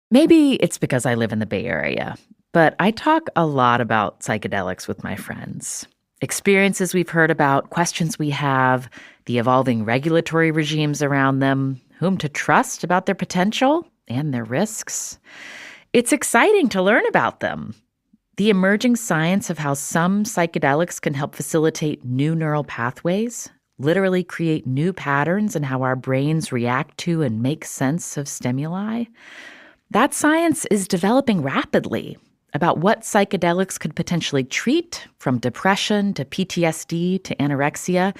Maybe it's because I live in the Bay Area, but I talk a lot about psychedelics with my friends. Experiences we've heard about, questions we have, the evolving regulatory regimes around them, whom to trust about their potential and their risks. It's exciting to learn about them. The emerging science of how some psychedelics can help facilitate new neural pathways, literally create new patterns in how our brains react to and make sense of stimuli. That science is developing rapidly about what psychedelics could potentially treat, from depression to PTSD to anorexia,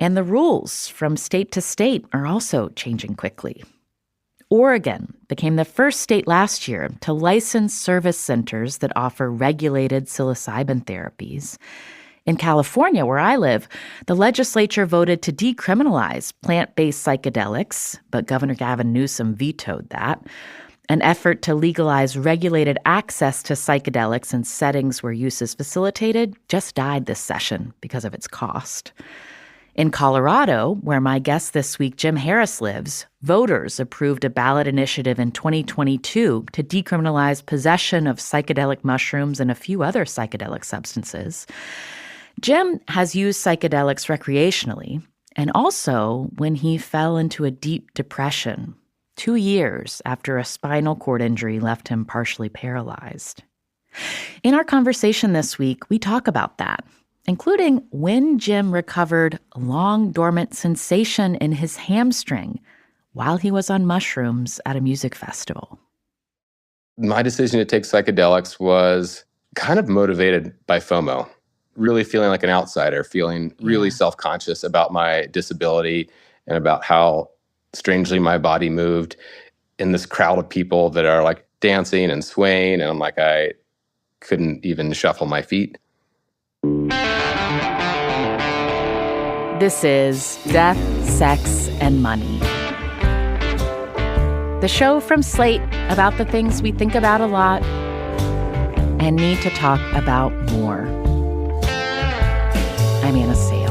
and the rules from state to state are also changing quickly. Oregon became the first state last year to license service centers that offer regulated psilocybin therapies. In California, where I live, the legislature voted to decriminalize plant-based psychedelics, but Governor Gavin Newsom vetoed that. An effort to legalize regulated access to psychedelics in settings where use is facilitated just died this session because of its cost. In Colorado, where my guest this week, Jim Harris, lives, voters approved a ballot initiative in 2022 to decriminalize possession of psychedelic mushrooms and a few other psychedelic substances. Jim has used psychedelics recreationally and also when he fell into a deep depression 2 years after a spinal cord injury left him partially paralyzed. In our conversation this week, we talk about that, including when Jim recovered a long dormant sensation in his hamstring while he was on mushrooms at a music festival. My decision to take psychedelics was kind of motivated by FOMO, really feeling like an outsider, feeling really self-conscious about my disability and about how strangely my body moved in this crowd of people that are like dancing and swaying, and I'm like, I couldn't even shuffle my feet. This is Death, Sex, and Money, the show from Slate about the things we think about a lot and need to talk about more. I'm Anna Sale.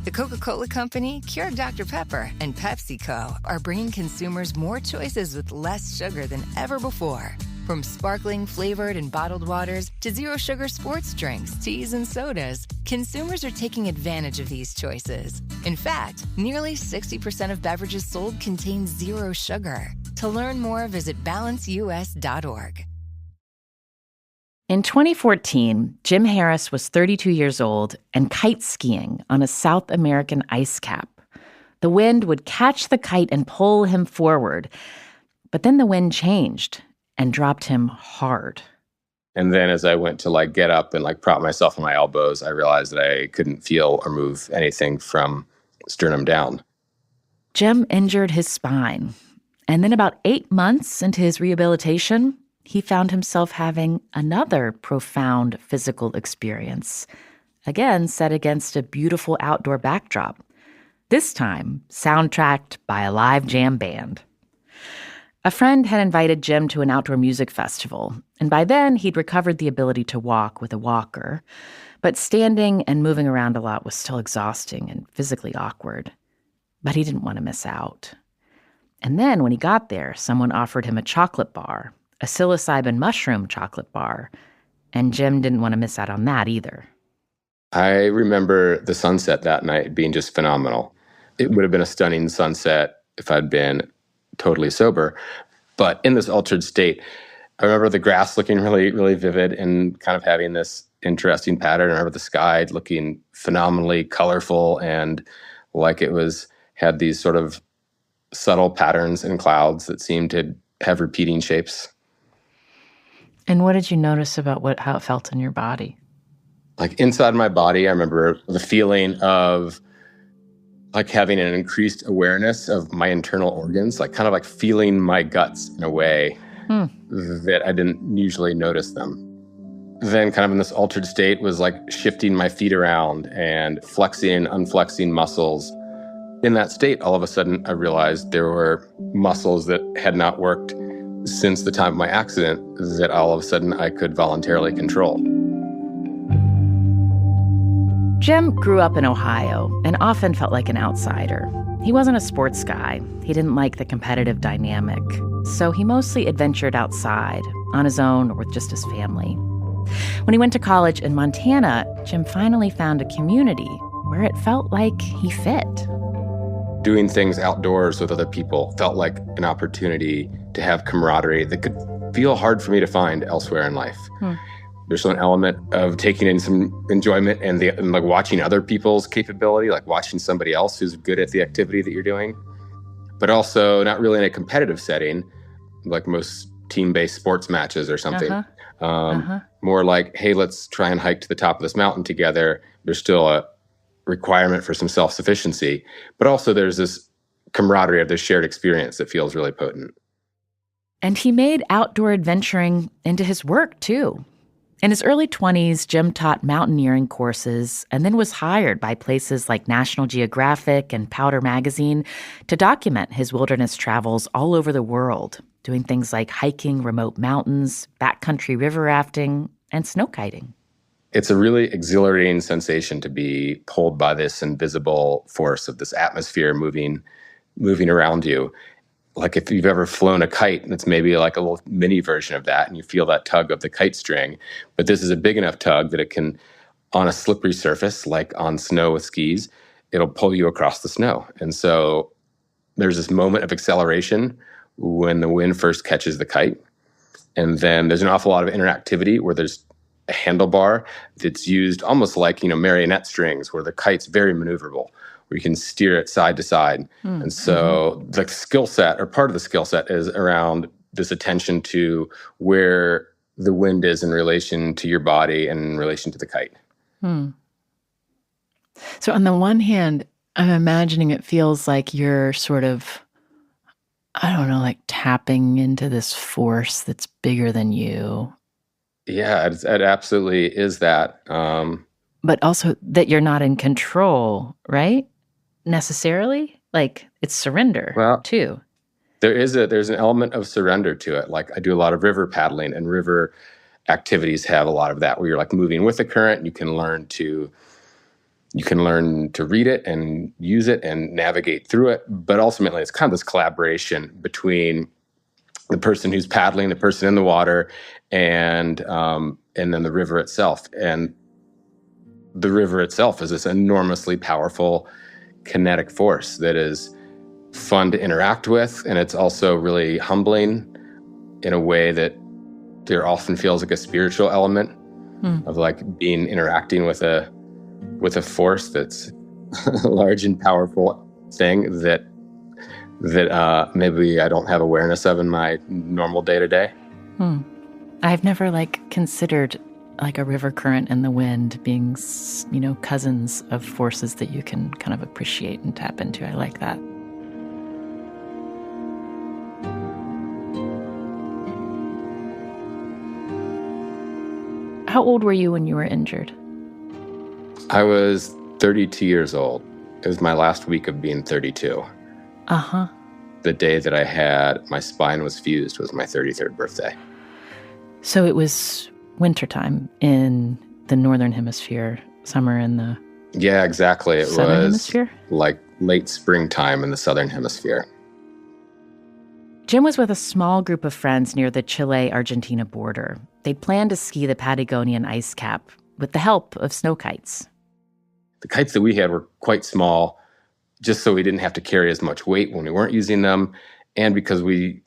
The Coca-Cola Company, Keurig Dr. Pepper, and PepsiCo are bringing consumers more choices with less sugar than ever before. From sparkling, flavored, and bottled waters to zero-sugar sports drinks, teas, and sodas, consumers are taking advantage of these choices. In fact, nearly 60% of beverages sold contain zero sugar. To learn more, visit balanceus.org. In 2014, Jim Harris was 32 years old and kite-skiing on a South American ice cap. The wind would catch the kite and pull him forward. But then the wind changed and dropped him hard. And then as I went to get up and prop myself on my elbows, I realized that I couldn't feel or move anything from sternum down. Jim injured his spine. And then about 8 months into his rehabilitation, he found himself having another profound physical experience, again set against a beautiful outdoor backdrop, this time soundtracked by a live jam band. A friend had invited Jim to an outdoor music festival, and by then he'd recovered the ability to walk with a walker, but standing and moving around a lot was still exhausting and physically awkward. But he didn't want to miss out. And then when he got there, someone offered him a chocolate bar, a psilocybin mushroom chocolate bar, and Jim didn't want to miss out on that either. I remember the sunset that night being just phenomenal. It would have been a stunning sunset if I'd been totally sober. But in this altered state, I remember the grass looking really, really vivid and kind of having this interesting pattern. I remember the sky looking phenomenally colorful and like it had these sort of subtle patterns in clouds that seemed to have repeating shapes. And what did you notice about how it felt in your body? Inside my body, I remember the feeling of having an increased awareness of my internal organs, kind of feeling my guts in a way that I didn't usually notice them. Then kind of in this altered state was shifting my feet around and flexing and unflexing muscles. In that state, all of a sudden, I realized there were muscles that had not worked since the time of my accident that all of a sudden I could voluntarily control. Jim grew up in Ohio and often felt like an outsider. He wasn't a sports guy. He didn't like the competitive dynamic. So he mostly adventured outside, on his own or with just his family. When he went to college in Montana, Jim finally found a community where it felt like he fit. Doing things outdoors with other people felt like an opportunity to have camaraderie that could feel hard for me to find elsewhere in life. There's an element of taking in some enjoyment and like watching other people's capability, like watching somebody else who's good at the activity that you're doing, but also not really in a competitive setting, like most team-based sports matches or something. More like, hey, let's try and hike to the top of this mountain together. There's still a requirement for some self-sufficiency, but also there's this camaraderie of this shared experience that feels really potent. And he made outdoor adventuring into his work, too. In his early 20s, Jim taught mountaineering courses and then was hired by places like National Geographic and Powder Magazine to document his wilderness travels all over the world, doing things like hiking remote mountains, backcountry river rafting, and snow kiting. It's a really exhilarating sensation to be pulled by this invisible force of this atmosphere moving around you. Like if you've ever flown a kite, it's maybe like a little mini version of that, and you feel that tug of the kite string. But this is a big enough tug that it can, on a slippery surface, like on snow with skis, it'll pull you across the snow. And so there's this moment of acceleration when the wind first catches the kite. And then there's an awful lot of interactivity where there's a handlebar that's used almost like, marionette strings, where the kite's very maneuverable, where you can steer it side to side. And so the skill set, or part of the skill set, is around this attention to where the wind is in relation to your body and in relation to the kite. So on the one hand, I'm imagining it feels like you're sort of, like tapping into this force that's bigger than you. Yeah, it absolutely is that. But also that you're not in control, right? Necessarily? Like, it's surrender, too. There's an element of surrender to it. Like, I do a lot of river paddling, and river activities have a lot of that, where you're like moving with the current. You can learn to read it and use it and navigate through it. But ultimately, it's kind of this collaboration between the person who's paddling, the person in the water, and then the river itself. And the river itself is this enormously powerful kinetic force that is fun to interact with, and it's also really humbling in a way that there often feels like a spiritual element of like interacting with a force that's a large and powerful thing that maybe I don't have awareness of in my normal day-to-day. I've never considered like a river current and the wind being, cousins of forces that you can kind of appreciate and tap into. I like that. How old were you when you were injured? I was 32 years old. It was my last week of being 32. The day that my spine was fused was my 33rd birthday. So it was wintertime in the northern hemisphere, summer in the exactly. It southern was hemisphere? Like late springtime in the southern hemisphere. Jim was with a small group of friends near the Chile-Argentina border. They'd planned to ski the Patagonian ice cap with the help of snow kites. The kites that we had were quite small, just so we didn't have to carry as much weight when we weren't using them, and because we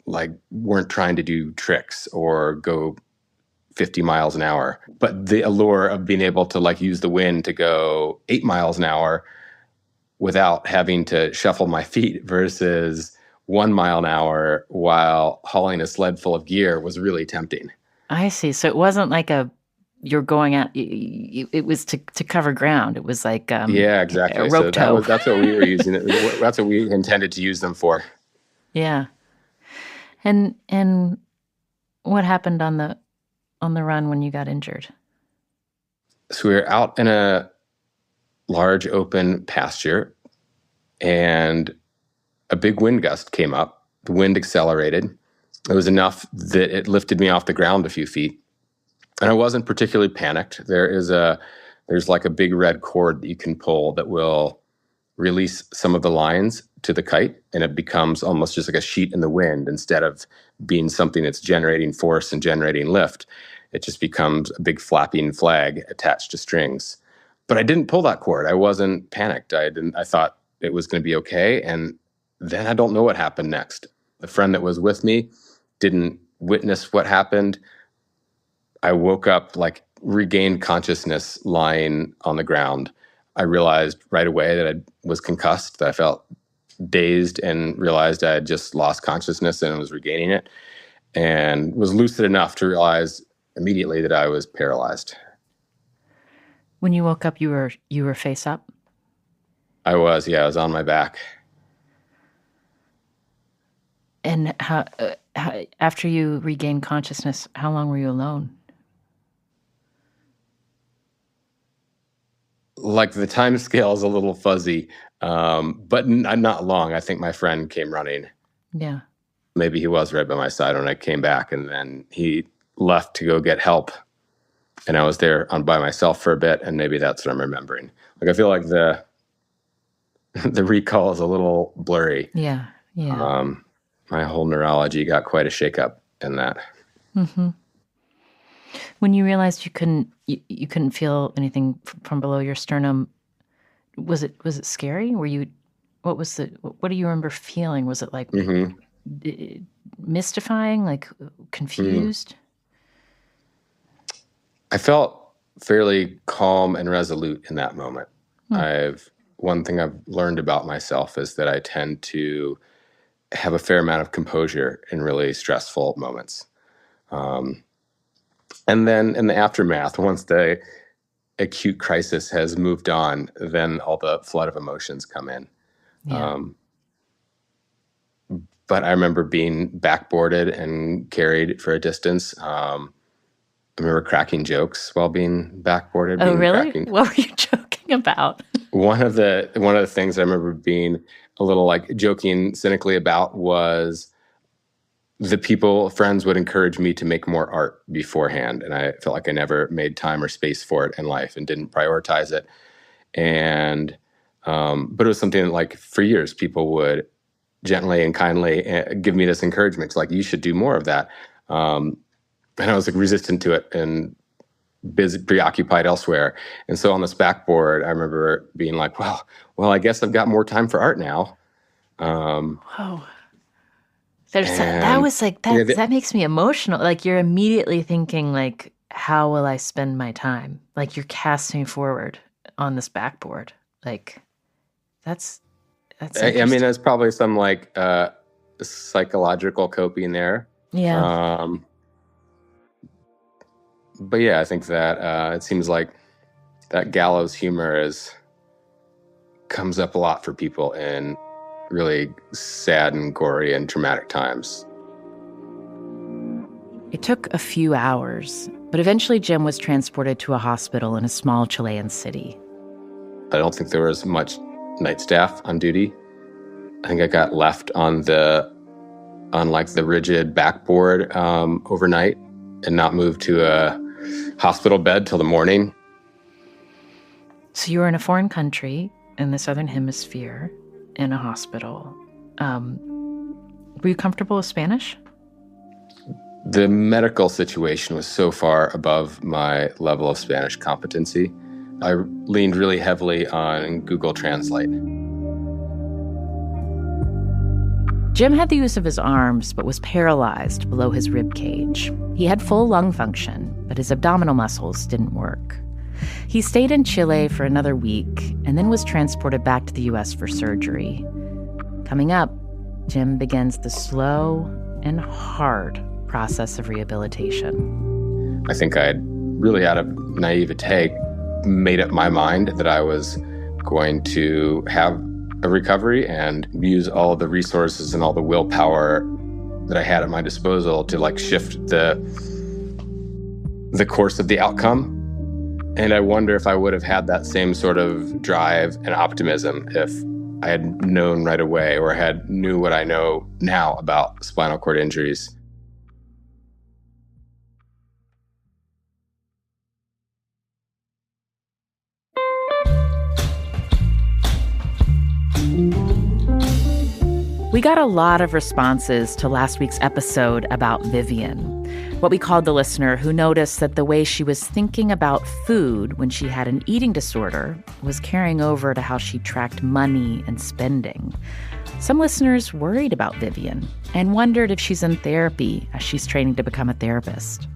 weren't trying to do tricks or go 50 miles an hour. But the allure of being able to use the wind to go 8 miles an hour without having to shuffle my feet versus 1 mile an hour while hauling a sled full of gear was really tempting. I see. So it wasn't like you're going out, it was to cover ground. It was like exactly. A rope tow. That's what we were using it. That's what we intended to use them for. Yeah. And what happened on the run when you got injured? So we were out in a large open pasture, and a big wind gust came up. The wind accelerated. It was enough that it lifted me off the ground a few feet. And I wasn't particularly panicked. There there's like a big red cord that you can pull that will release some of the lines to the kite, and it becomes almost just like a sheet in the wind. Instead of being something that's generating force and generating lift, it just becomes a big flapping flag attached to strings. But I didn't pull that cord. I wasn't panicked. I thought it was going to be okay. And then I don't know what happened next. The friend that was with me didn't witness what happened. I woke up, like regained consciousness lying on the ground. I realized right away that I was concussed, that I felt dazed, and realized I had just lost consciousness and was regaining it, and was lucid enough to realize immediately that I was paralyzed. When you woke up, you were face up? I was on my back. And how, after you regained consciousness, how long were you alone? Like the time scale is a little fuzzy, but not long. I think my friend came running. Yeah. Maybe he was right by my side when I came back, and then he left to go get help. And I was there by myself for a bit, and maybe that's what I'm remembering. Like I feel like the recall is a little blurry. Yeah. My whole neurology got quite a shakeup in that. Mm-hmm. When you realized you couldn't feel anything from below your sternum, was it scary? What do you remember feeling? Was it like mystifying, like confused? I felt fairly calm and resolute in that moment. One thing I've learned about myself is that I tend to have a fair amount of composure in really stressful moments. And then in the aftermath, once the acute crisis has moved on, then all the flood of emotions come in. Yeah. But I remember being backboarded and carried for a distance. I remember cracking jokes while being backboarded. Oh, really? What were you joking about? One of the things I remember being a little like joking cynically about was friends would encourage me to make more art beforehand. And I felt like I never made time or space for it in life and didn't prioritize it. And, but it was something that, like, for years, people would gently and kindly give me this encouragement. It's like, you should do more of that. And I was like resistant to it and busy, preoccupied elsewhere. And so on this backboard, I remember being like, well, I guess I've got more time for art now. Whoa. That makes me emotional. Like, you're immediately thinking, like, how will I spend my time? Like, you're casting forward on this backboard. Like, that's I mean, there's probably some like psychological coping there. Yeah. But yeah, I think that it seems like that gallows humor comes up a lot for people in really sad and gory and traumatic times. It took a few hours, but eventually Jim was transported to a hospital in a small Chilean city. I don't think there was much night staff on duty. I think I got left on the rigid backboard overnight and not moved to a hospital bed till the morning. So you were in a foreign country in the Southern Hemisphere in a hospital. Were you comfortable with Spanish? The medical situation was so far above my level of Spanish competency. I leaned really heavily on Google Translate. Jim had the use of his arms, but was paralyzed below his rib cage. He had full lung function, but his abdominal muscles didn't work. He stayed in Chile for another week and then was transported back to the U.S. for surgery. Coming up, Jim begins the slow and hard process of rehabilitation. I think I had really, out of naivete, made up my mind that I was going to have a recovery and use all of the resources and all the willpower that I had at my disposal to like shift the course of the outcome. And I wonder if I would have had that same sort of drive and optimism if I had known right away or knew what I know now about spinal cord injuries. We got a lot of responses to last week's episode about Vivian, what we called the listener who noticed that the way she was thinking about food when she had an eating disorder was carrying over to how she tracked money and spending. Some listeners worried about Vivian and wondered if she's in therapy as she's training to become a therapist.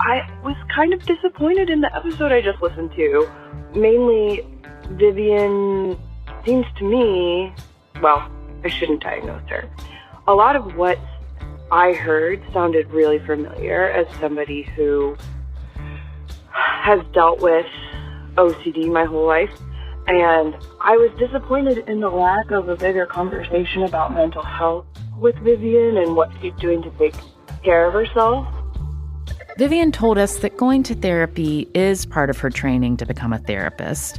I was kind of disappointed in the episode I just listened to. Mainly, Vivian seems to me, well, I shouldn't diagnose her. A lot of what I heard sounded really familiar as somebody who has dealt with OCD my whole life. And I was disappointed in the lack of a bigger conversation about mental health with Vivian and what she's doing to take care of herself. Vivian told us that going to therapy is part of her training to become a therapist.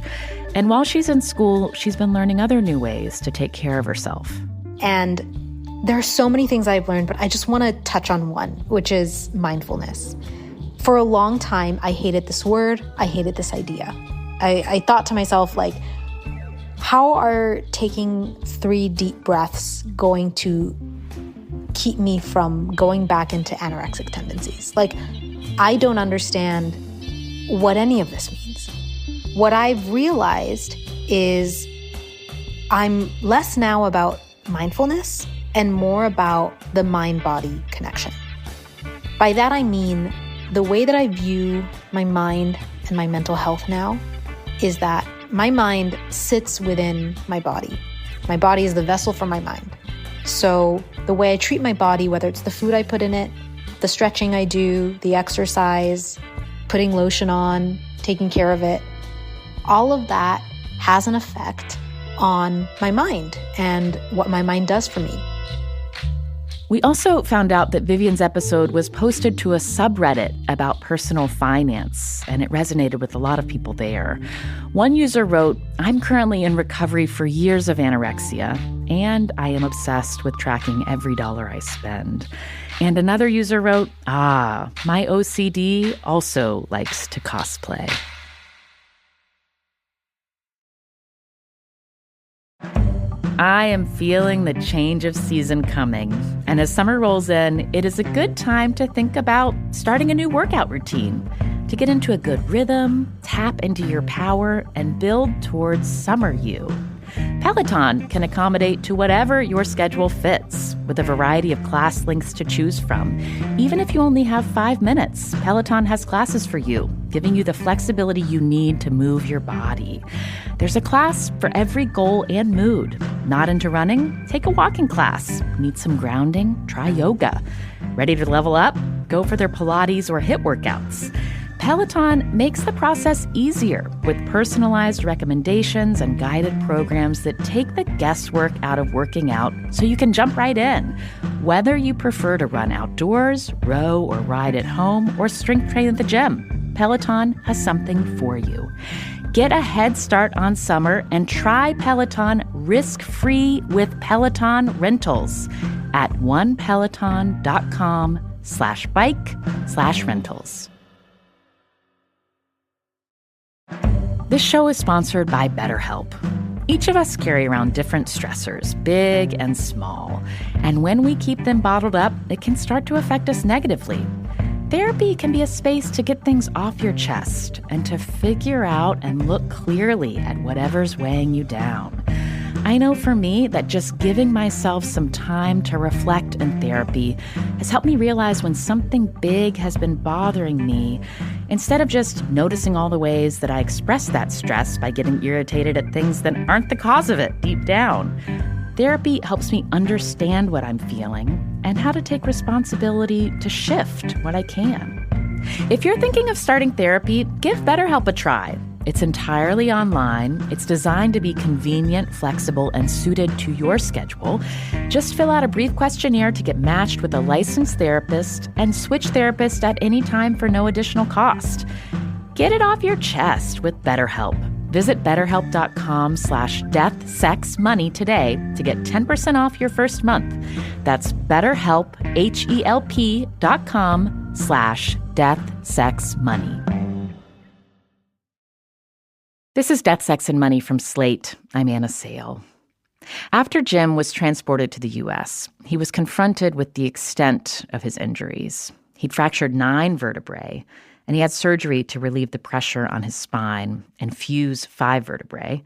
And while she's in school, she's been learning other new ways to take care of herself. And there are so many things I've learned, but I just want to touch on one, which is mindfulness. For a long time, I hated this word. I hated this idea. I thought to myself, like, how are taking 3 deep breaths going to keep me from going back into anorexic tendencies? Like, I don't understand what any of this means. What I've realized is I'm less now about mindfulness and more about the mind-body connection. By that I mean the way that I view my mind and my mental health now is that my mind sits within my body. My body is the vessel for my mind. So the way I treat my body, whether it's the food I put in it, the stretching I do, the exercise, putting lotion on, taking care of it, all of that has an effect on my mind and what my mind does for me. We also found out that Vivian's episode was posted to a subreddit about personal finance, and it resonated with a lot of people there. One user wrote, "I'm currently in recovery for years of anorexia, and I am obsessed with tracking every dollar I spend." And another user wrote, "My OCD also likes to cosplay." I am feeling the change of season coming. And as summer rolls in, it is a good time to think about starting a new workout routine, to get into a good rhythm, tap into your power, and build towards summer you. Peloton can accommodate to whatever your schedule fits, with a variety of class links to choose from. Even if you only have 5 minutes, Peloton has classes for you, giving you the flexibility you need to move your body. There's a class for every goal and mood. Not into running? Take a walking class. Need some grounding? Try yoga. Ready to level up? Go for their Pilates or HIIT workouts. Peloton makes the process easier with personalized recommendations and guided programs that take the guesswork out of working out so you can jump right in. Whether you prefer to run outdoors, row or ride at home, or strength train at the gym, Peloton has something for you. Get a head start on summer and try Peloton risk-free with Peloton Rentals at onepeloton.com/bike/rentals. This show is sponsored by BetterHelp. Each of us carry around different stressors, big and small. And when we keep them bottled up, it can start to affect us negatively. Therapy can be a space to get things off your chest and to figure out and look clearly at whatever's weighing you down. I know for me that just giving myself some time to reflect in therapy has helped me realize when something big has been bothering me, instead of just noticing all the ways that I express that stress by getting irritated at things that aren't the cause of it deep down. Therapy helps me understand what I'm feeling and how to take responsibility to shift what I can. If you're thinking of starting therapy, give BetterHelp a try. It's entirely online. It's designed to be convenient, flexible, and suited to your schedule. Just fill out a brief questionnaire to get matched with a licensed therapist and switch therapists at any time for no additional cost. Get it off your chest with BetterHelp. Visit BetterHelp.com/deathsexmoney today to get 10% off your first month. That's BetterHelp, HELP.com/deathsexmoney. This is Death, Sex, and Money from Slate. I'm Anna Sale. After Jim was transported to the U.S., he was confronted with the extent of his injuries. He'd fractured 9 vertebrae, and he had surgery to relieve the pressure on his spine and fuse 5 vertebrae.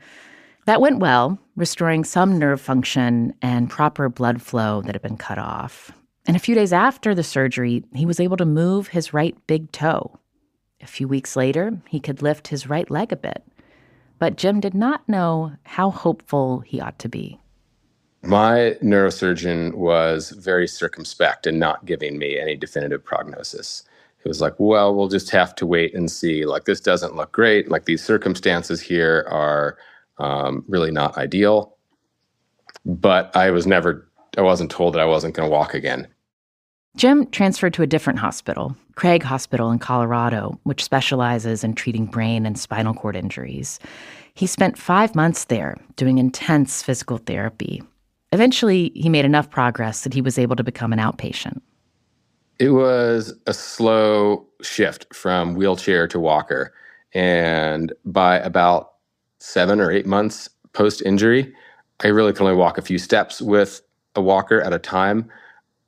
That went well, restoring some nerve function and proper blood flow that had been cut off. And a few days after the surgery, he was able to move his right big toe. A few weeks later, he could lift his right leg a bit. But Jim did not know how hopeful he ought to be. My neurosurgeon was very circumspect in not giving me any definitive prognosis. He was like, well, we'll just have to wait and see. Like, this doesn't look great. Like, these circumstances here are really not ideal. But I wasn't told that I wasn't going to walk again. Jim transferred to a different hospital, Craig Hospital in Colorado, which specializes in treating brain and spinal cord injuries. He spent 5 months there doing intense physical therapy. Eventually, he made enough progress that he was able to become an outpatient. It was a slow shift from wheelchair to walker. And by about 7 or 8 months post-injury, I really could only walk a few steps with a walker at a time.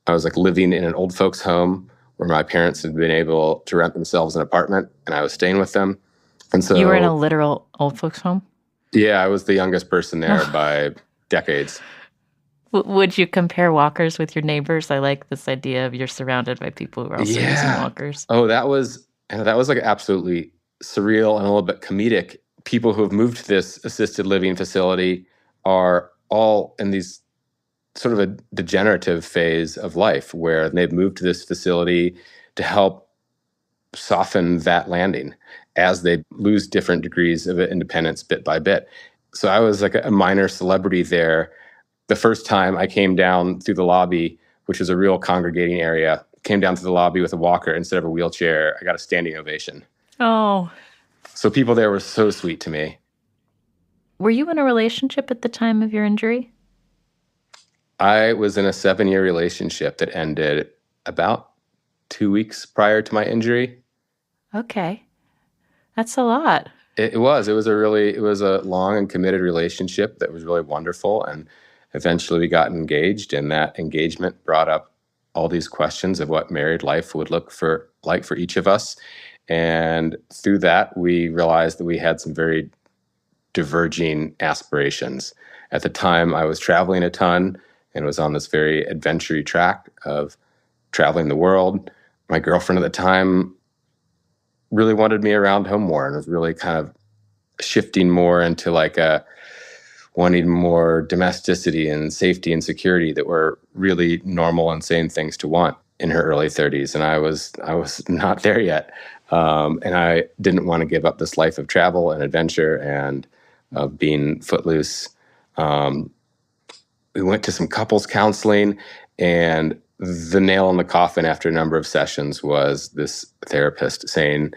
I was like living in an old folks home where my parents had been able to rent themselves an apartment, and I was staying with them. And so you were in a literal old folks home? Yeah, I was the youngest person there by decades. Would you compare walkers with your neighbors? I like this idea of you're surrounded by people who are also using walkers. Oh, that was like absolutely surreal and a little bit comedic. People who have moved to this assisted living facility are all in these sort of a degenerative phase of life where they've moved to this facility to help soften that landing as they lose different degrees of independence bit by bit. So I was like a minor celebrity there. The first time I came down through the lobby, which was a real congregating area, came down through the lobby with a walker instead of a wheelchair, I got a standing ovation. Oh. So people there were so sweet to me. Were you in a relationship at the time of your injury? I was in a 7-year relationship that ended about 2 weeks prior to my injury. Okay. That's a lot. It was a long and committed relationship that was really wonderful. And eventually we got engaged, and that engagement brought up all these questions of what married life would look like for each of us. And through that, we realized that we had some very diverging aspirations. At the time, I was traveling a ton and was on this very adventure-y track of traveling the world. My girlfriend at the time really wanted me around home more and was really kind of shifting more into like wanting more domesticity and safety and security that were really normal and sane things to want in her early 30s. And I was not there yet. And I didn't want to give up this life of travel and adventure and of being footloose. We went to some couples counseling, and the nail in the coffin after a number of sessions was this therapist saying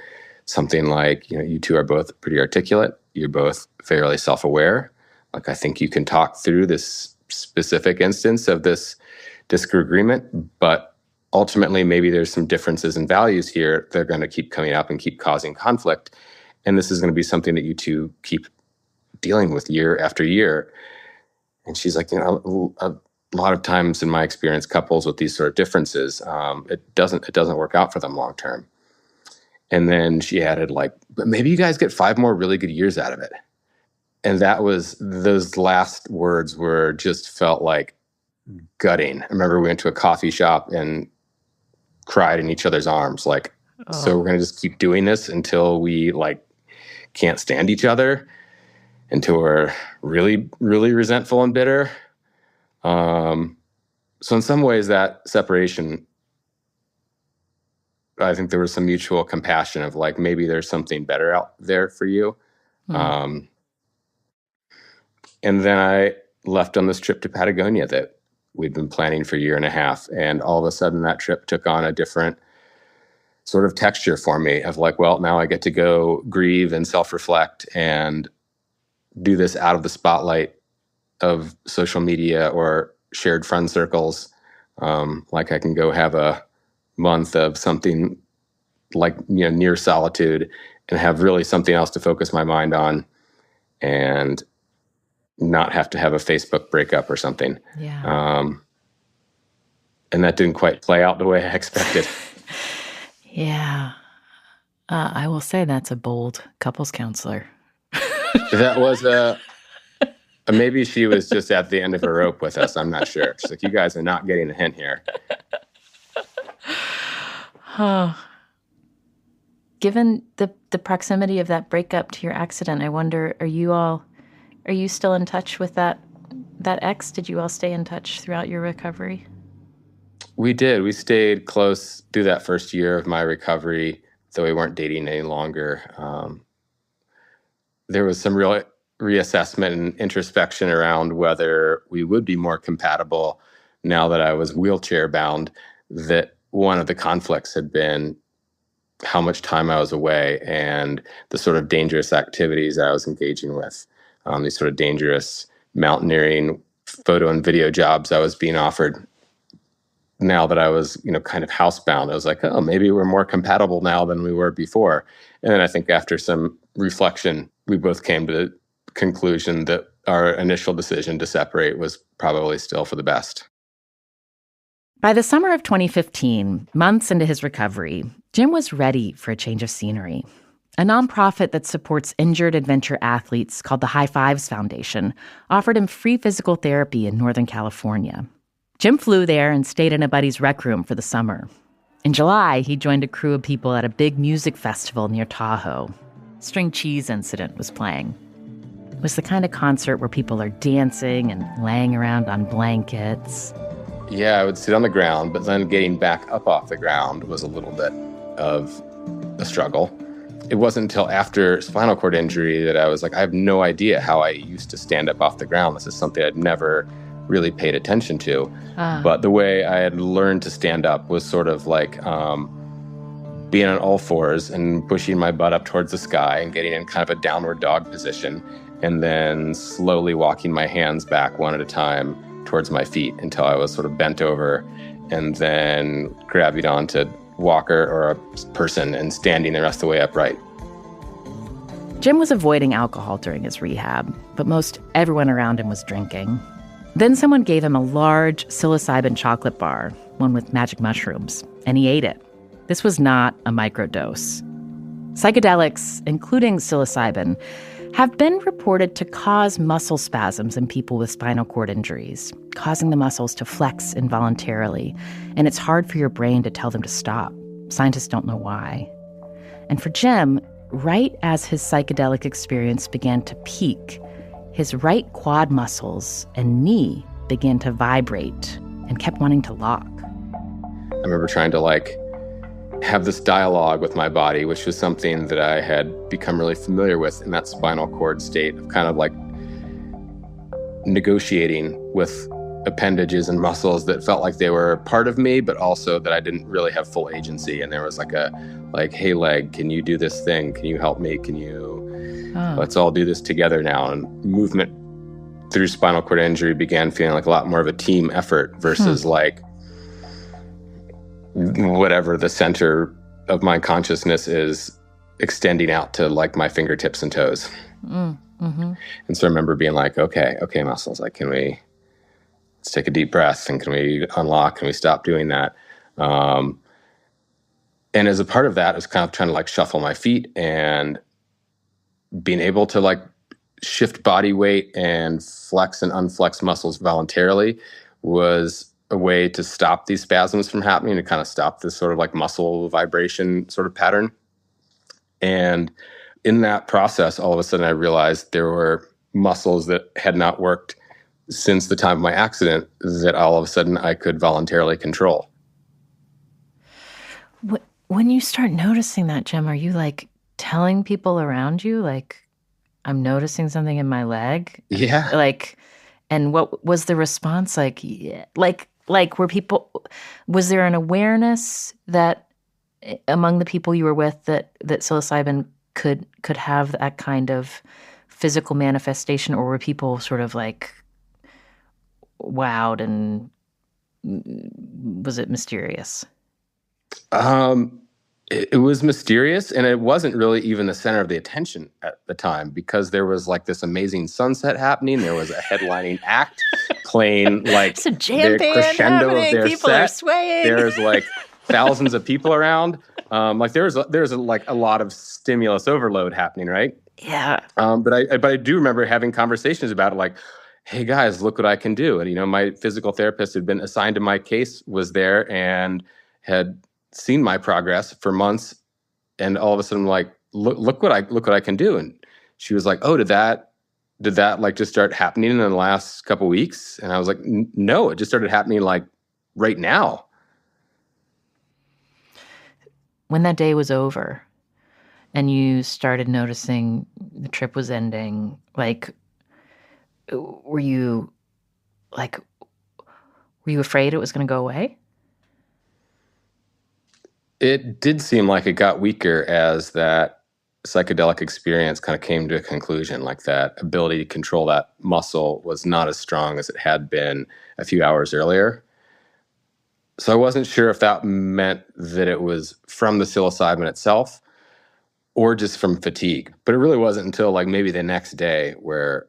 something like, you two are both pretty articulate. You're both fairly self-aware. Like, I think you can talk through this specific instance of this disagreement, but ultimately maybe there's some differences in values here. They're going to keep coming up and keep causing conflict. And this is going to be something that you two keep dealing with year after year. And she's like, a lot of times in my experience, couples with these sort of differences, it doesn't work out for them long term. And then she added, like, but maybe you guys get 5 more really good years out of it. And those last words felt like gutting. I remember we went to a coffee shop and cried in each other's arms, like, so we're going to just keep doing this until we can't stand each other, until we're really, really resentful and bitter. So in some ways that separation, I think there was some mutual compassion of like, maybe there's something better out there for you. Mm. And then I left on this trip to Patagonia that we'd been planning for a year and a half. And all of a sudden that trip took on a different sort of texture for me of like, well, now I get to go grieve and self-reflect and do this out of the spotlight of social media or shared friend circles. Like I can go have a month of something like, near solitude and have really something else to focus my mind on. And, not have to have a Facebook breakup or something. Yeah. And that didn't quite play out the way I expected. Yeah. I will say that's a bold couples counselor. That was maybe she was just at the end of her rope with us. I'm not sure. She's like, you guys are not getting a hint here. Given the proximity of that breakup to your accident, I wonder, are you still in touch with that ex? Did you all stay in touch throughout your recovery? We did. We stayed close through that first year of my recovery, though we weren't dating any longer. There was some real reassessment and introspection around whether we would be more compatible now that I was wheelchair bound. That one of the conflicts had been how much time I was away and the sort of dangerous activities I was engaging with, these sort of dangerous mountaineering photo and video jobs I was being offered. Now that I was, kind of housebound, I was like, oh, maybe we're more compatible now than we were before. And then I think after some reflection, we both came to the conclusion that our initial decision to separate was probably still for the best. By the summer of 2015, months into his recovery, Jim was ready for a change of scenery. A nonprofit that supports injured adventure athletes called the High Fives Foundation offered him free physical therapy in Northern California. Jim flew there and stayed in a buddy's rec room for the summer. In July, he joined a crew of people at a big music festival near Tahoe. String Cheese Incident was playing. It was the kind of concert where people are dancing and laying around on blankets. Yeah, I would sit on the ground, but then getting back up off the ground was a little bit of a struggle. It wasn't until after spinal cord injury that I was like, I have no idea how I used to stand up off the ground. This is something I'd never really paid attention to. But the way I had learned to stand up was sort of like being on all fours and pushing my butt up towards the sky and getting in kind of a downward dog position, and then slowly walking my hands back one at a time towards my feet until I was sort of bent over, and then grabbing onto a walker or a person and standing the rest of the way upright. Jim was avoiding alcohol during his rehab, but most everyone around him was drinking. Then someone gave him a large psilocybin chocolate bar, one with magic mushrooms, and he ate it. This was not a microdose. Psychedelics, including psilocybin, have been reported to cause muscle spasms in people with spinal cord injuries, causing the muscles to flex involuntarily, and it's hard for your brain to tell them to stop. Scientists don't know why. And for Jim, right as his psychedelic experience began to peak, his right quad muscles and knee began to vibrate and kept wanting to lock. I remember trying to have this dialogue with my body, which was something that I had become really familiar with in that spinal cord state of kind of negotiating with appendages and muscles that felt like they were part of me, but also that I didn't really have full agency. And there was hey leg, can you do this thing? Can you help me? Let's all do this together now. And movement through spinal cord injury began feeling like a lot more of a team effort versus whatever the center of my consciousness is extending out to my fingertips and toes. Mm-hmm. And so I remember being okay, muscles, let's take a deep breath, and can we unlock? Can we stop doing that? And as a part of that, I was kind of trying to shuffle my feet, and being able to shift body weight and flex and unflex muscles voluntarily was a way to stop these spasms from happening, to kind of stop this sort of muscle vibration sort of pattern. And in that process, all of a sudden I realized there were muscles that had not worked since the time of my accident that all of a sudden I could voluntarily control. When you start noticing that, Jim, are you telling people around you, I'm noticing something in my leg? Yeah. And what was the response like? Yeah. Were people, was there an awareness that among the people you were with that psilocybin could have that kind of physical manifestation, or were people sort of wowed, and was it mysterious? It was mysterious, and it wasn't really even the center of the attention at the time, because there was like this amazing sunset happening. There was a headlining act playing like It's a jam the band crescendo happening. of their People set. are swaying. There's like thousands of people around. Like there's like a lot of stimulus overload happening, right? Yeah. But I do remember having conversations about it, like, hey guys, look what I can do. And my physical therapist had been assigned to my case, was there, and had seen my progress for months, and all of a sudden, like, look what I can do. And she was like, oh, did that like just start happening in the last couple weeks? And I was like, no, it just started happening like right now. When that day was over and you started noticing the trip was ending, like, were you afraid it was going to go away? It did seem like it got weaker as that psychedelic experience kind of came to a conclusion, like that ability to control that muscle was not as strong as it had been a few hours earlier. So I wasn't sure if that meant that it was from the psilocybin itself or just from fatigue. But it really wasn't until like maybe the next day where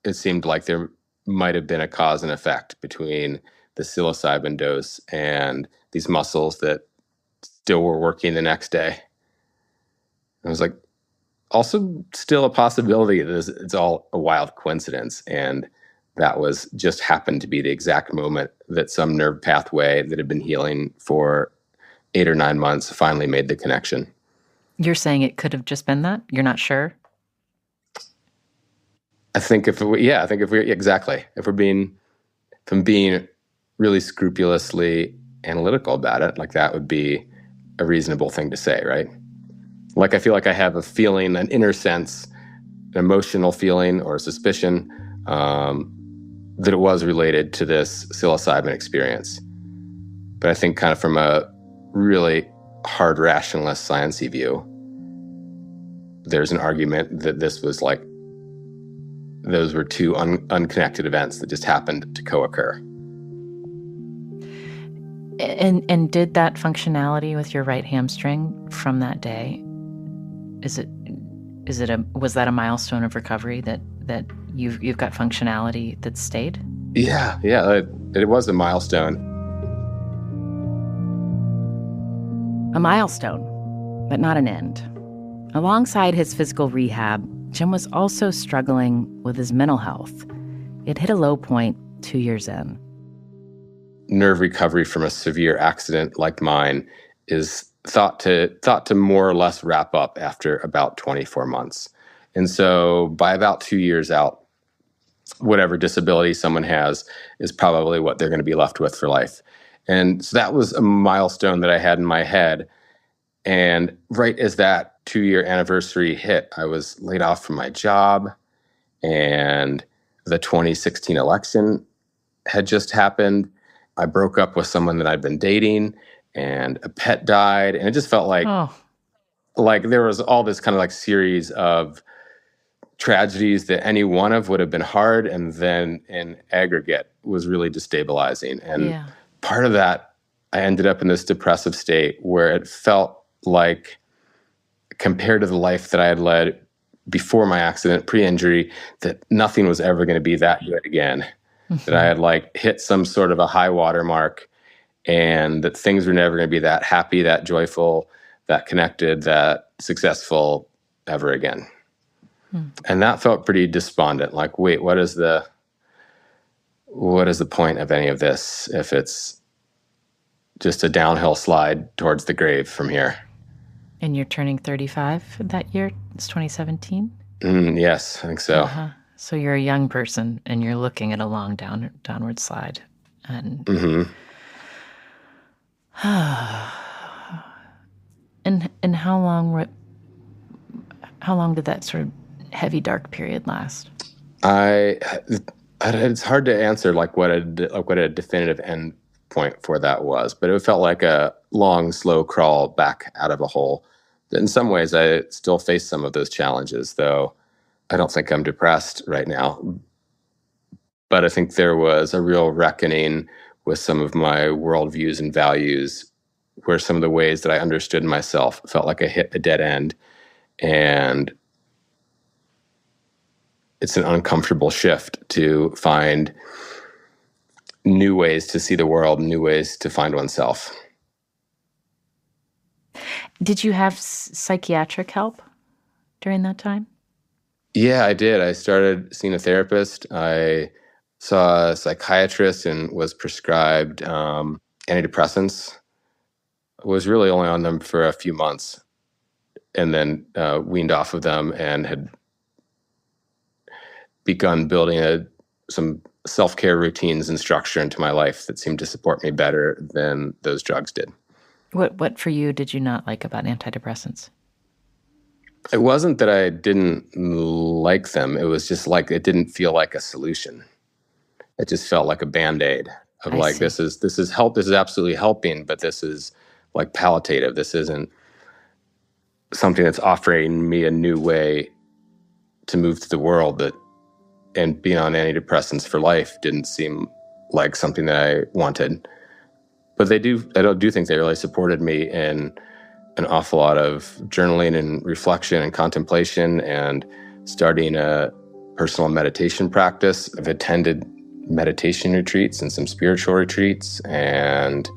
it seemed like there might have been a cause and effect between the psilocybin dose and these muscles that still were working the next day. I was like, also still a possibility that it's all a wild coincidence, and that was just happened to be the exact moment that some nerve pathway that had been healing for 8 or 9 months finally made the connection. You're saying it could have just been that? You're not sure? I think if we're being really scrupulously analytical about it, like that would be a reasonable thing to say, right? Like I feel like I have a feeling, an inner sense, an emotional feeling or a suspicion that it was related to this psilocybin experience. But I think kind of from a really hard rationalist sciencey view, there's an argument that this was like, those were two unconnected events that just happened to co-occur. And did that functionality with your right hamstring from that day, was that a milestone of recovery that you've got functionality that stayed? Yeah, it was a milestone. A milestone, but not an end. Alongside his physical rehab, Jim was also struggling with his mental health. It hit a low point 2 years in. Nerve recovery from a severe accident like mine is thought to more or less wrap up after about 24 months. And so by about 2 years out, whatever disability someone has is probably what they're going to be left with for life. And so that was a milestone that I had in my head. And right as that 2-year anniversary hit, I was laid off from my job, and the 2016 election had just happened. I broke up with someone that I'd been dating, and a pet died. And it just felt like there was all this kind of like series of tragedies that any one of would have been hard, and then in aggregate was really destabilizing. And part of that, I ended up in this depressive state where it felt like, compared to the life that I had led before my accident, pre-injury, that nothing was ever going to be that good again. Mm-hmm. That I had like hit some sort of a high water mark, and that things were never going to be that happy, that joyful, that connected, that successful ever again. And that felt pretty despondent. Like, wait, what is the point of any of this if it's just a downhill slide towards the grave from here? And you're turning 35 that year? It's 2017? Yes, I think so. Uh-huh. So you're a young person, and you're looking at a long downward slide. And and how long did that sort of heavy, dark period last? It's hard to answer like what a definitive end point for that was, but it felt like a long, slow crawl back out of a hole. In some ways, I still face some of those challenges, though I don't think I'm depressed right now. But I think there was a real reckoning with some of my worldviews and values where some of the ways that I understood myself felt like I hit a dead end. And it's an uncomfortable shift to find new ways to see the world, new ways to find oneself. Did you have psychiatric help during that time? Yeah, I did. I started seeing a therapist. I saw a psychiatrist and was prescribed antidepressants. I was really only on them for a few months and then weaned off of them and had begun building some self-care routines and structure into my life that seemed to support me better than those drugs did. What for you did you not like about antidepressants? It wasn't that I didn't like them. It was just like it didn't feel like a solution. It just felt like a Band-Aid of I like see. this is help. This is absolutely helping, but this is like palliative. This isn't something that's offering me a new way to move through the world. And being on antidepressants for life didn't seem like something that I wanted. But I do think they really supported me in an awful lot of journaling and reflection and contemplation and starting a personal meditation practice. I've attended meditation retreats and some spiritual retreats and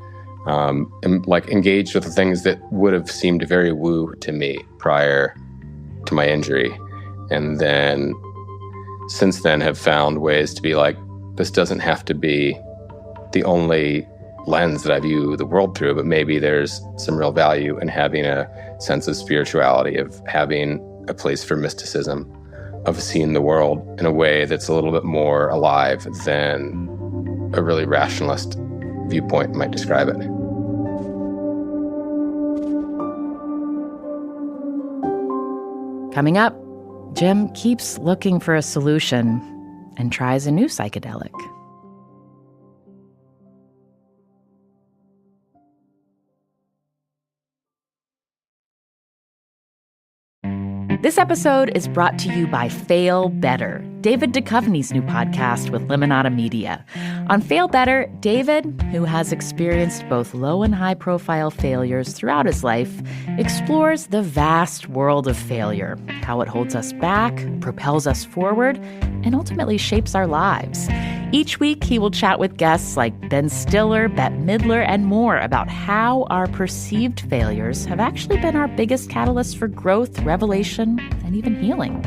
like engaged with the things that would have seemed very woo to me prior to my injury. And then since then have found ways to be like, this doesn't have to be the only lens that I view the world through, but maybe there's some real value in having a sense of spirituality, of having a place for mysticism, of seeing the world in a way that's a little bit more alive than a really rationalist viewpoint might describe it. Coming up, Jim keeps looking for a solution and tries a new psychedelic. This episode is brought to you by Fail Better, David Duchovny's new podcast with Limonada Media. On Fail Better, David, who has experienced both low and high-profile failures throughout his life, explores the vast world of failure, how it holds us back, propels us forward, and ultimately shapes our lives. Each week, he will chat with guests like Ben Stiller, Bette Midler, and more about how our perceived failures have actually been our biggest catalysts for growth, revelation, and even healing.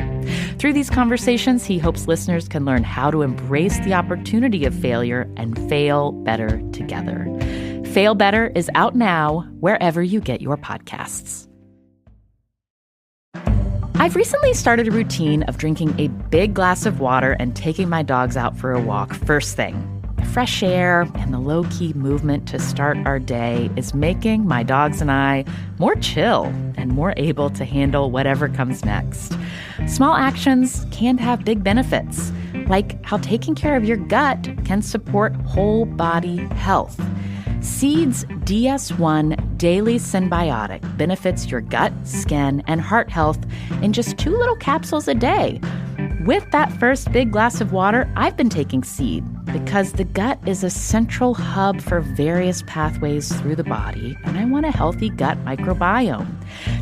Through these conversations, he hopes listeners can learn how to embrace the opportunity of failure and fail better together. Fail Better is out now wherever you get your podcasts. I've recently started a routine of drinking a big glass of water and taking my dogs out for a walk first thing. The fresh air and the low-key movement to start our day is making my dogs and I more chill and more able to handle whatever comes next. Small actions can have big benefits, like how taking care of your gut can support whole body health. Seed's DS1 Daily Symbiotic benefits your gut, skin, and heart health in just 2 little capsules a day. With that first big glass of water, I've been taking Seed because the gut is a central hub for various pathways through the body, and I want a healthy gut microbiome.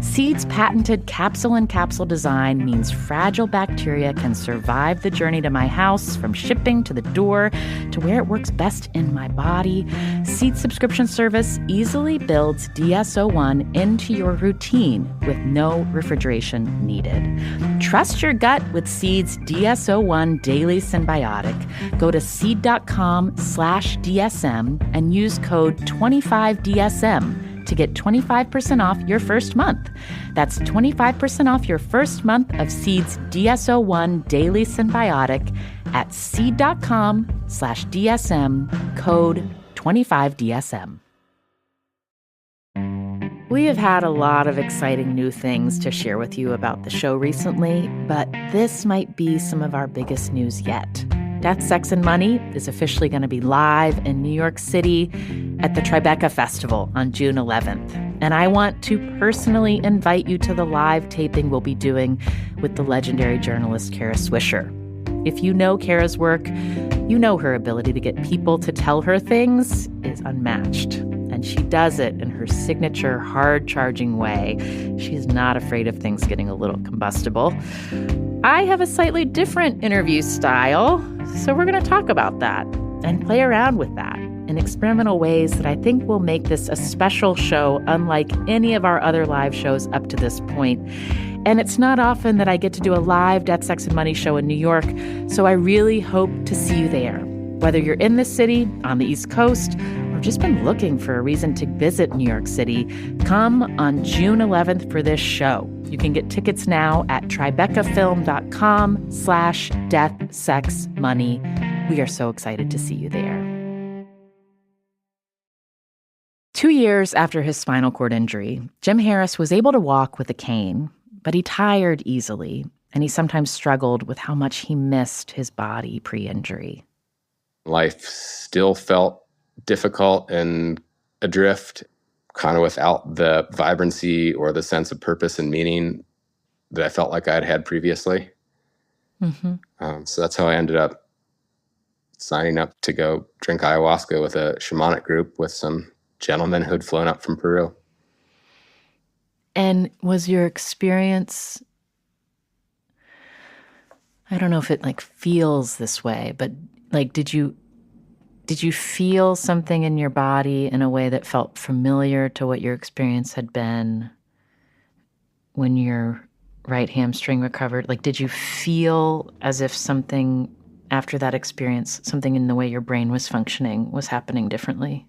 Seed's patented capsule-in-capsule design means fragile bacteria can survive the journey to my house, from shipping to the door to where it works best in my body. Seed's subscription service easily builds DS01 into your routine with no refrigeration needed. Trust your gut with Seed's DS01 Daily Symbiotic. Go to seed.com/DSM and use code 25DSM to get 25% off your first month. That's 25% off your first month of Seed's DS01 Daily Symbiotic at seed.com/DSM, code 25DSM. We have had a lot of exciting new things to share with you about the show recently, but this might be some of our biggest news yet. Death, Sex, and Money is officially going to be live in New York City at the Tribeca Festival on June 11th. And I want to personally invite you to the live taping we'll be doing with the legendary journalist Kara Swisher. If you know Kara's work, you know her ability to get people to tell her things is unmatched. And and she does it in her signature hard-charging way. She's not afraid of things getting a little combustible. I have a slightly different interview style, so we're going to talk about that and play around with that in experimental ways that I think will make this a special show unlike any of our other live shows up to this point. And it's not often that I get to do a live Death, Sex, and Money show in New York, so I really hope to see you there. Whether you're in this city, on the East Coast, or just been looking for a reason to visit New York City, come on June 11th for this show. You can get tickets now at tribecafilm.com/deathsexmoney. We are so excited to see you there. 2 years after his spinal cord injury, Jim Harris was able to walk with a cane, but he tired easily, and he sometimes struggled with how much he missed his body pre-injury. Life still felt difficult and adrift, kind of without the vibrancy or the sense of purpose and meaning that I felt like I'd had previously. Mm-hmm. So that's how I ended up signing up to go drink ayahuasca with a shamanic group with some gentlemen who'd flown up from Peru. And was your experience, I don't know if it feels this way, but did you feel something in your body in a way that felt familiar to what your experience had been when your right hamstring recovered? Did you feel as if something after that experience, something in the way your brain was functioning was happening differently?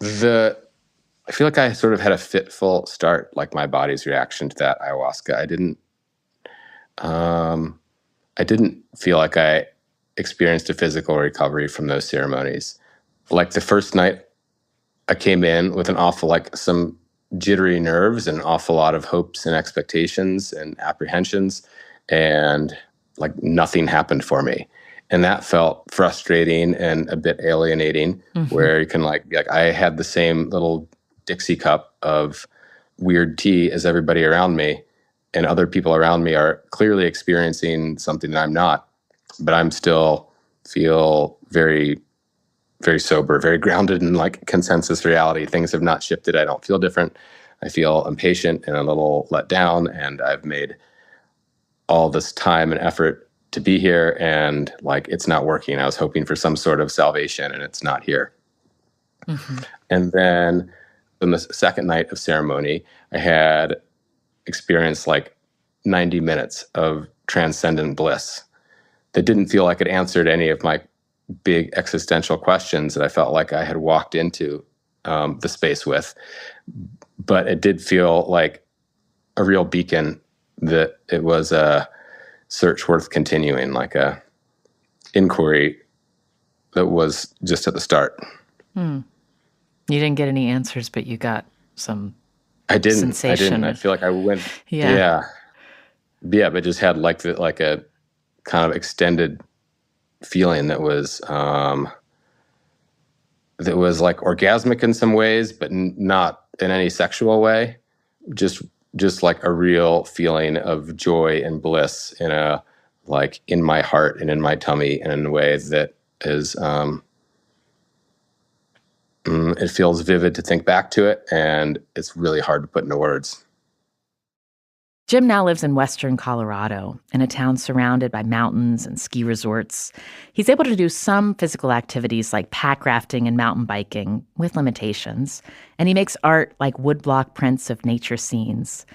I feel like I sort of had a fitful start, like my body's reaction to that ayahuasca. I didn't feel like I experienced a physical recovery from those ceremonies. Like the first night, I came in with an awful, some jittery nerves and an awful lot of hopes and expectations and apprehensions, and nothing happened for me. And that felt frustrating and a bit alienating, where you can I had the same little Dixie cup of weird tea as everybody around me, and other people around me are clearly experiencing something that I'm not, but I'm still feel very, very sober, very grounded in consensus reality. Things have not shifted. I don't feel different. I feel impatient and a little let down, and I've made all this time and effort to be here, and it's not working. I was hoping for some sort of salvation, and it's not here. Mm-hmm. And then on the second night of ceremony, I had experienced 90 minutes of transcendent bliss that didn't feel like it answered any of my big existential questions that I felt like I had walked into the space with. But it did feel like a real beacon that it was a search worth continuing, like a inquiry that was just at the start. You didn't get any answers, but you got some sensation. I didn't. I feel like I went, yeah, but just had a kind of extended feeling that was orgasmic in some ways, but not in any sexual way. Just a real feeling of joy and bliss in in my heart and in my tummy, and in a way that is, it feels vivid to think back to it, and it's really hard to put into words. Jim now lives in western Colorado, in a town surrounded by mountains and ski resorts. He's able to do some physical activities like pack rafting and mountain biking, with limitations, and he makes art like woodblock prints of nature scenes.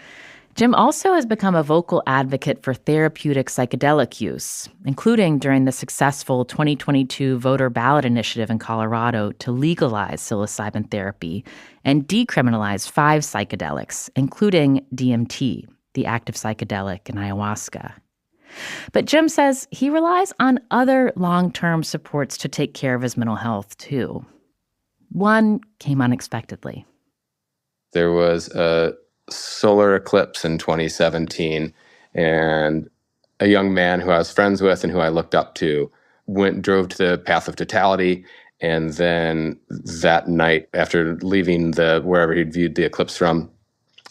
Jim also has become a vocal advocate for therapeutic psychedelic use, including during the successful 2022 voter ballot initiative in Colorado to legalize psilocybin therapy and decriminalize 5 psychedelics, including DMT, the active psychedelic, and ayahuasca. But Jim says he relies on other long-term supports to take care of his mental health, too. One came unexpectedly. There was a solar eclipse in 2017, and a young man who I was friends with and who I looked up to drove to the path of totality, and then that night, after leaving wherever he'd viewed the eclipse from,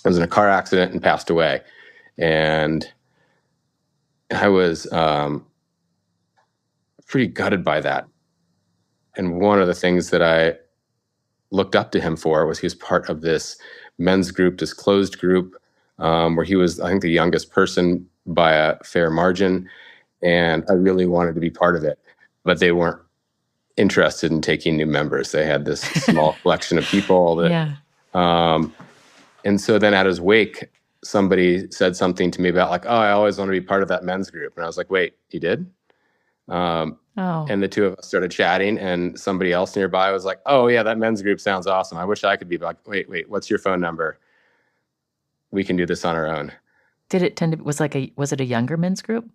was in a car accident and passed away. And I was pretty gutted by that. And one of the things that I looked up to him for was he was part of this men's group, this closed group, where he was, I think, the youngest person by a fair margin. And I really wanted to be part of it, but they weren't interested in taking new members. They had this small collection of people that, and so then at his wake, somebody said something to me about like, oh, I always want to be part of that men's group. And I was like, wait, you did? And the two of us started chatting, and somebody else nearby was like, oh yeah, that men's group sounds awesome. I wish I could be. Like, wait, what's your phone number? We can do this on our own. Did it tend to, was it a younger men's group?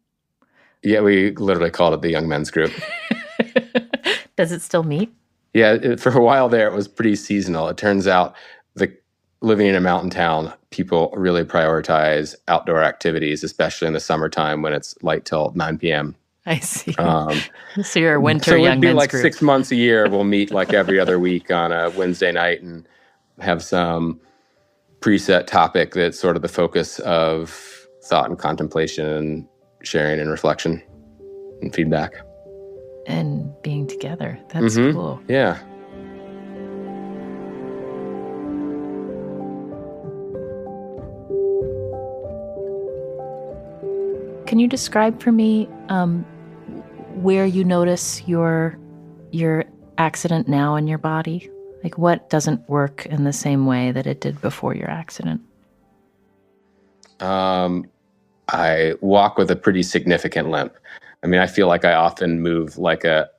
Yeah, we literally called it the Young Men's Group. Does it still meet? Yeah, for a while there, it was pretty seasonal. It turns out living in a mountain town, people really prioritize outdoor activities, especially in the summertime when it's light till 9 p.m. I see. So you're a winter young men's like group. 6 months a year. We'll meet like every other week on a Wednesday night and have some preset topic that's sort of the focus of thought and contemplation and sharing and reflection and feedback. And being together. That's cool. Yeah. Can you describe for me where you notice your accident now in your body? Like what doesn't work in the same way that it did before your accident? I walk with a pretty significant limp. I mean, I feel like I often move like a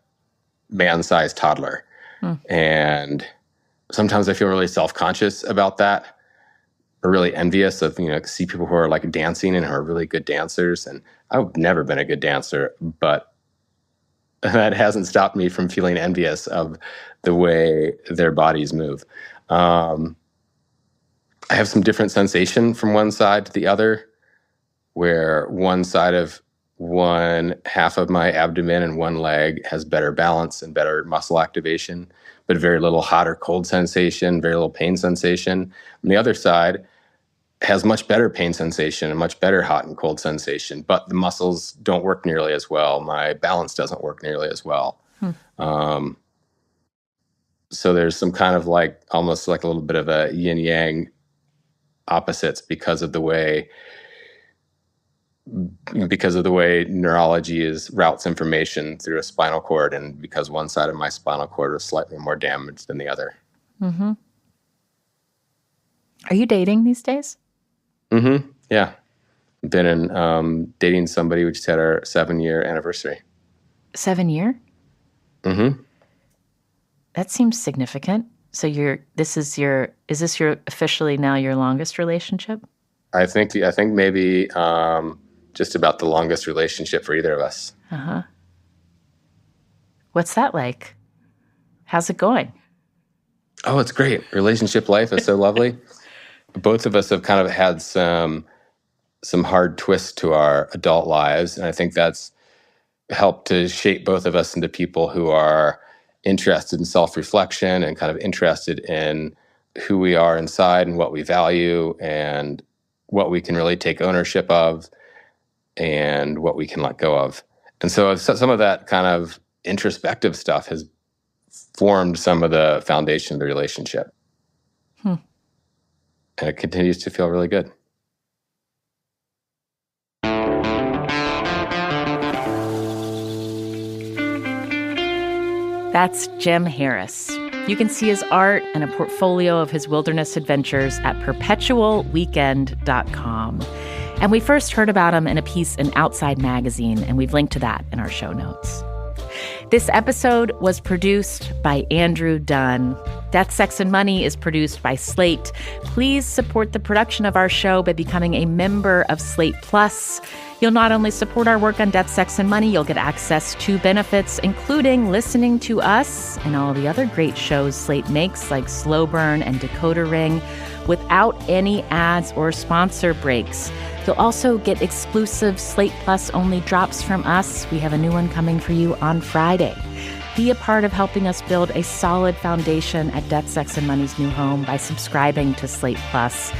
man-sized toddler. And sometimes I feel really self-conscious about that, or really envious of, see people who are like dancing and who are really good dancers. And I've never been a good dancer, but that hasn't stopped me from feeling envious of the way their bodies move. I have some different sensation from one side to the other, where one half of my abdomen and one leg has better balance and better muscle activation, but very little hot or cold sensation, very little pain sensation. And the other side has much better pain sensation and much better hot and cold sensation, but the muscles don't work nearly as well. My balance doesn't work nearly as well. So there's some kind of like, almost like a little bit of a yin yang opposites because of the way neurology routes information through a spinal cord, and because one side of my spinal cord is slightly more damaged than the other. Are you dating these days? Yeah. Been dating somebody. We just had our 7-year anniversary. 7 year? That seems significant. So is this officially now your longest relationship? I think maybe just about the longest relationship for either of us. What's that like? How's it going? Oh, it's great. Relationship life is so lovely. Both of us have kind of had some hard twists to our adult lives, and I think that's helped to shape both of us into people who are interested in self-reflection and kind of interested in who we are inside and what we value and what we can really take ownership of and what we can let go of. And so some of that kind of introspective stuff has formed some of the foundation of the relationship. And it continues to feel really good. That's Jim Harris. You can see his art and a portfolio of his wilderness adventures at perpetualweekend.com. And we first heard about him in a piece in Outside Magazine, and we've linked to that in our show notes. This episode was produced by Andrew Dunn. Death, Sex, and Money is produced by Slate. Please support the production of our show by becoming a member of Slate Plus. You'll not only support our work on Death, Sex, and Money, you'll get access to benefits, including listening to us and all the other great shows Slate makes, like Slow Burn and Decoder Ring, without any ads or sponsor breaks. You'll also get exclusive Slate Plus only drops from us. We have a new one coming for you on Friday. Be a part of helping us build a solid foundation at Death, Sex, and Money's new home by subscribing to Slate Plus.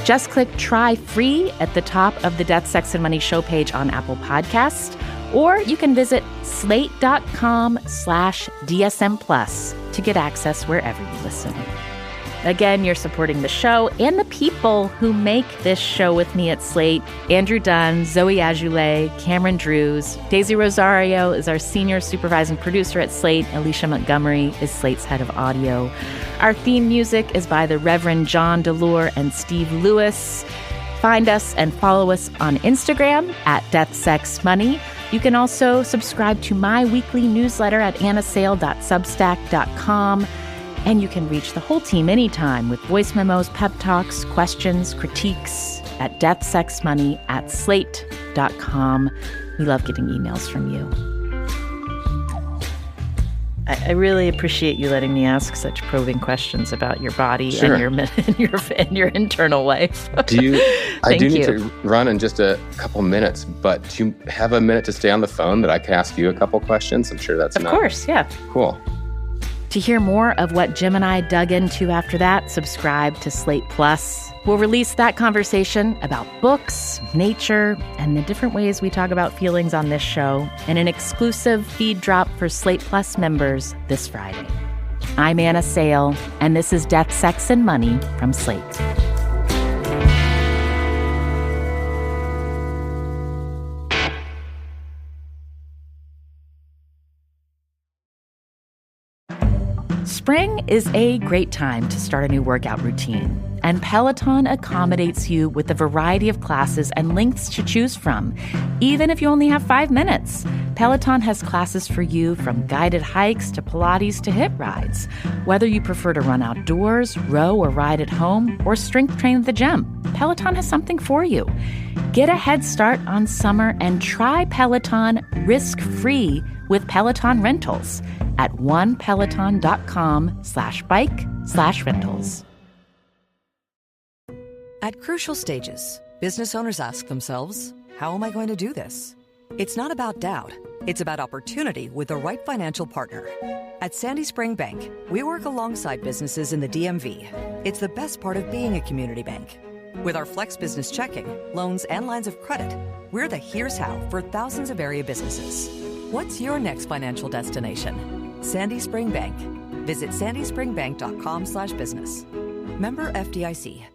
Just click Try Free at the top of the Death, Sex, and Money show page on Apple Podcasts, or you can visit slate.com/DSM Plus to get access wherever you listen. Again, you're supporting the show and the people who make this show with me at Slate. Andrew Dunn, Zoe Azoulay, Cameron Drews. Daisy Rosario is our senior supervising producer at Slate. Alicia Montgomery is Slate's head of audio. Our theme music is by the Reverend John Delore and Steve Lewis. Find us and follow us on Instagram at DeathSexMoney. You can also subscribe to my weekly newsletter at annasale.substack.com. And you can reach the whole team anytime with voice memos, pep talks, questions, critiques at deathsexmoney@slate.com. We love getting emails from you. I really appreciate you letting me ask such probing questions about your body Sure. and your internal life. I do need to run in just a couple minutes, but do you have a minute to stay on the phone that I can ask you a couple questions? I'm sure that's Of course, yeah. Cool. To hear more of what Jim and I dug into after that, subscribe to Slate Plus. We'll release that conversation about books, nature, and the different ways we talk about feelings on this show in an exclusive feed drop for Slate Plus members this Friday. I'm Anna Sale, and this is Death, Sex, and Money from Slate. Spring is a great time to start a new workout routine, and Peloton accommodates you with a variety of classes and lengths to choose from, even if you only have 5 minutes. Peloton has classes for you from guided hikes to Pilates to HIIT rides. Whether you prefer to run outdoors, row or ride at home, or strength train at the gym, Peloton has something for you. Get a head start on summer and try Peloton risk-free with Peloton Rentals at onepeloton.com/bike/rentals. At crucial stages, business owners ask themselves, how am I going to do this? It's not about doubt. It's about opportunity with the right financial partner. At Sandy Spring Bank, we work alongside businesses in the DMV. It's the best part of being a community bank. With our Flex Business Checking, loans, and lines of credit, we're the here's how for thousands of area businesses. What's your next financial destination? Sandy Spring Bank. Visit sandyspringbank.com/business. Member FDIC.